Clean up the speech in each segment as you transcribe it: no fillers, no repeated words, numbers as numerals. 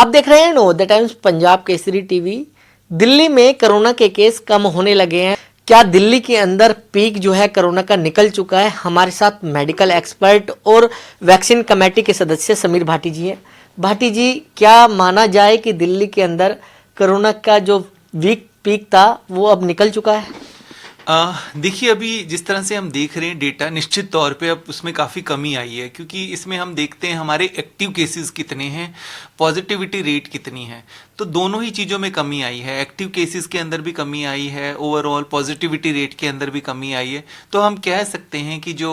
आप देख रहे हैं नवोदय टाइम्स पंजाब केसरी टीवी। दिल्ली में कोरोना के केस कम होने लगे हैं। क्या दिल्ली के अंदर पीक जो है कोरोना का निकल चुका है? हमारे साथ मेडिकल एक्सपर्ट और वैक्सीन कमेटी के सदस्य समीर भाटी जी हैं। भाटी जी, क्या माना जाए कि दिल्ली के अंदर कोरोना का जो वीक पीक था वो अब निकल चुका है? देखिए, अभी जिस तरह से हम देख रहे हैं डेटा, निश्चित तौर पे अब उसमें काफ़ी कमी आई है, क्योंकि इसमें हम देखते हैं हमारे एक्टिव केसेस कितने हैं, पॉजिटिविटी रेट कितनी है। तो दोनों ही चीज़ों में कमी आई है। एक्टिव केसेस के अंदर भी कमी आई है, ओवरऑल पॉजिटिविटी रेट के अंदर भी कमी आई है। तो हम कह सकते हैं कि जो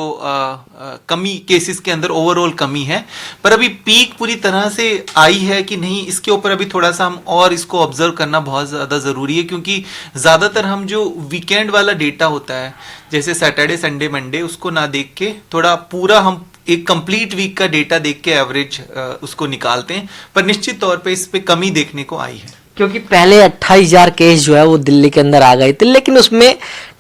कमी केसेस के अंदर ओवरऑल कमी है, पर अभी पीक पूरी तरह से आई है कि नहीं, इसके ऊपर अभी थोड़ा सा हम और इसको ऑब्जर्व करना बहुत ज़्यादा ज़रूरी है, क्योंकि ज़्यादातर हम जो वीकेंड वाला डेटा होता है, जैसे सैटरडे संडे मंडे, उसको ना देख के थोड़ा पूरा हम एक कंप्लीट वीक का डेटा देख के एवरेज उसको निकालते हैं। पर निश्चित तौर पे इस पे कमी देखने को आई है, क्योंकि पहले 28,000 केस जो है वो दिल्ली के अंदर आ गए थे, लेकिन उसमें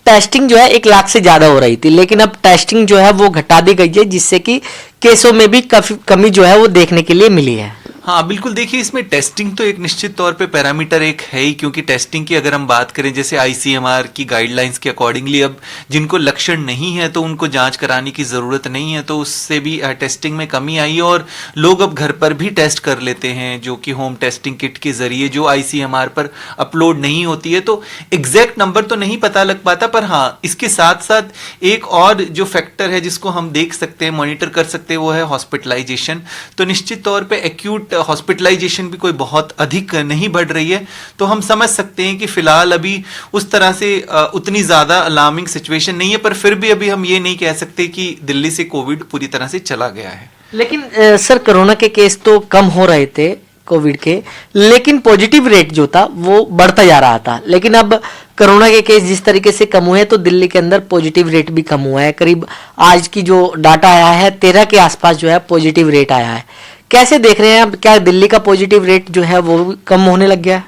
टेस्टिंग जो है 1 लाख से ज्यादा हो रही थी। लेकिन अब टेस्टिंग जो है वो घटा दी गई है, जिससे कि केसों में भी काफी कमी जो है वो देखने के लिए मिली है। हाँ बिल्कुल। देखिए, इसमें टेस्टिंग तो एक निश्चित तौर पे पैरामीटर एक है ही, क्योंकि टेस्टिंग की अगर हम बात करें, जैसे आईसीएमआर की गाइडलाइंस के अकॉर्डिंगली अब जिनको लक्षण नहीं है तो उनको जांच कराने की ज़रूरत नहीं है, तो उससे भी टेस्टिंग में कमी आई है। और लोग अब घर पर भी टेस्ट कर लेते हैं, जो कि होम टेस्टिंग किट के ज़रिए, जो आईसीएमआर पर अपलोड नहीं होती है। तो एग्जैक्ट नंबर तो नहीं पता लग पाता, पर हाँ, इसके साथ साथ एक और जो फैक्टर है जिसको हम देख सकते हैं, मॉनिटर कर सकते हैं, वो है हॉस्पिटलाइजेशन। तो निश्चित तौर पर एक्यूट हॉस्पिटलाइजेशन भी कोई बहुत अधिक नहीं बढ़ रही है। तो हम समझ सकते हैं कि फिलहाल अभी उस तरह से उतनी ज्यादा अलार्मिंग सिचुएशन नहीं है, पर फिर भी अभी हम ये नहीं कह सकते कि दिल्ली से कोविड पूरी तरह से चला गया है। लेकिन सर, कोरोना के केस तो कम हो रहे थे कोविड के, लेकिन पॉजिटिव रेट जो था वो बढ़ता जा रहा था। लेकिन अब कोरोना के केस जिस तरीके से कम हुए हैं, तो दिल्ली के अंदर पॉजिटिव रेट भी कम हुआ है। करीब आज की जो डाटा आया है 13 के आसपास जो है पॉजिटिव रेट आया है। कैसे देख रहे हैं अब, क्या दिल्ली का पॉजिटिव रेट जो है वो कम होने लग गया है?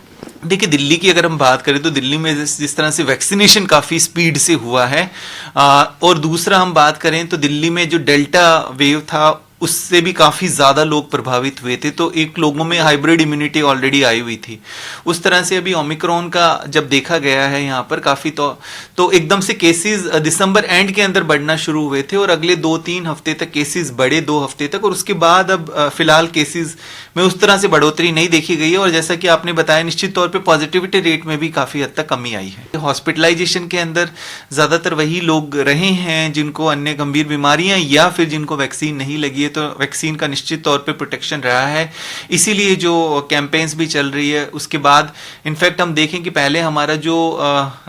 देखिए, दिल्ली की अगर हम बात करें तो दिल्ली में जिस तरह से वैक्सीनेशन काफ़ी स्पीड से हुआ है, और दूसरा हम बात करें तो दिल्ली में जो डेल्टा वेव था उससे भी काफ़ी ज़्यादा लोग प्रभावित हुए थे। तो एक लोगों में हाइब्रिड इम्यूनिटी ऑलरेडी आई हुई थी। उस तरह से अभी ओमिक्रॉन का जब देखा गया है यहाँ पर काफ़ी, तो एकदम से केसेस दिसंबर एंड के अंदर बढ़ना शुरू हुए थे, और अगले 2-3 हफ्ते तक केसेस बढ़े, 2 हफ्ते तक, और उसके बाद अब फिलहाल केसेस में उस तरह से बढ़ोतरी नहीं देखी गई है। और जैसा कि आपने बताया, निश्चित तौर पर पॉजिटिविटी रेट में भी काफ़ी हद तक कमी आई है। हॉस्पिटलाइजेशन के अंदर ज़्यादातर वही लोग रहे हैं जिनको अन्य गंभीर बीमारियाँ या फिर जिनको वैक्सीन नहीं लगी है, तो वैक्सीन का निश्चित तौर पे प्रोटेक्शन रहा है, इसीलिए जो कैंपेन्स भी चल रही है। उसके बाद इनफैक्ट हम देखें कि पहले हमारा जो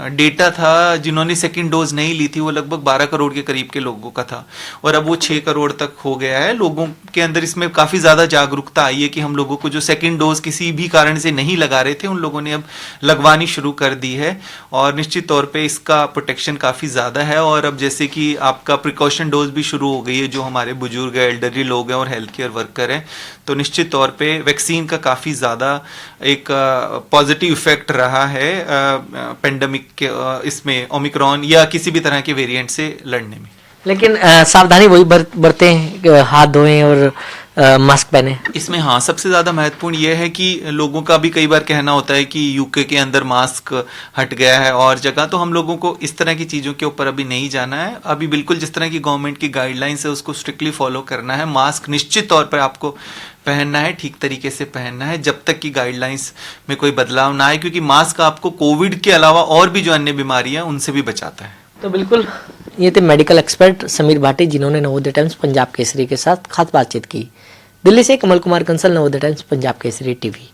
डेटा था, जिन्होंने सेकंड डोज नहीं ली थी, वो लगभग 12 करोड़ के करीब के लोगों का था, और अब वो 6 करोड़ तक हो गया है। लोगों के अंदर इसमें काफ़ी ज़्यादा जागरूकता आई है कि हम लोगों को जो सेकेंड डोज किसी भी कारण से नहीं लगा रहे थे, उन लोगों ने अब लगवानी शुरू कर दी है, और निश्चित तौर पर इसका प्रोटेक्शन काफ़ी ज़्यादा है। और अब जैसे कि आपका प्रिकॉशन डोज भी शुरू हो गई है, जो हमारे बुजुर्ग एल्डरली लोग हैं और हेल्थ केयर वर्कर हैं, तो निश्चित तौर पे वैक्सीन का काफ़ी ज़्यादा एक पॉजिटिव इफेक्ट रहा है पेंडेमिक के इसमें ओमिक्रॉन या किसी भी तरह के वेरिएंट से लड़ने में। लेकिन सावधानी वही बरतें, हाथ धोएं और मास्क पहने। इसमें हाँ, सबसे ज़्यादा महत्वपूर्ण यह है कि लोगों का भी कई बार कहना होता है कि यूके के अंदर मास्क हट गया है और जगह, तो हम लोगों को इस तरह की चीज़ों के ऊपर अभी नहीं जाना है। अभी बिल्कुल जिस तरह की गवर्नमेंट की गाइडलाइंस है उसको स्ट्रिक्टली फॉलो करना है। मास्क निश्चित तौर पर आपको पहनना है, ठीक तरीके से पहनना है, जब तक कि गाइडलाइंस में कोई बदलाव ना आए, क्योंकि मास्क आपको कोविड के अलावा और भी जो अन्य बीमारियाँ उनसे भी बचाता है। तो बिल्कुल, ये थे मेडिकल एक्सपर्ट समीर भाटी, जिन्होंने नवोदय टाइम्स पंजाब केसरी के साथ खास बातचीत की। दिल्ली से कमल कुमार कंसल, नवोदय टाइम्स पंजाब केसरी टीवी।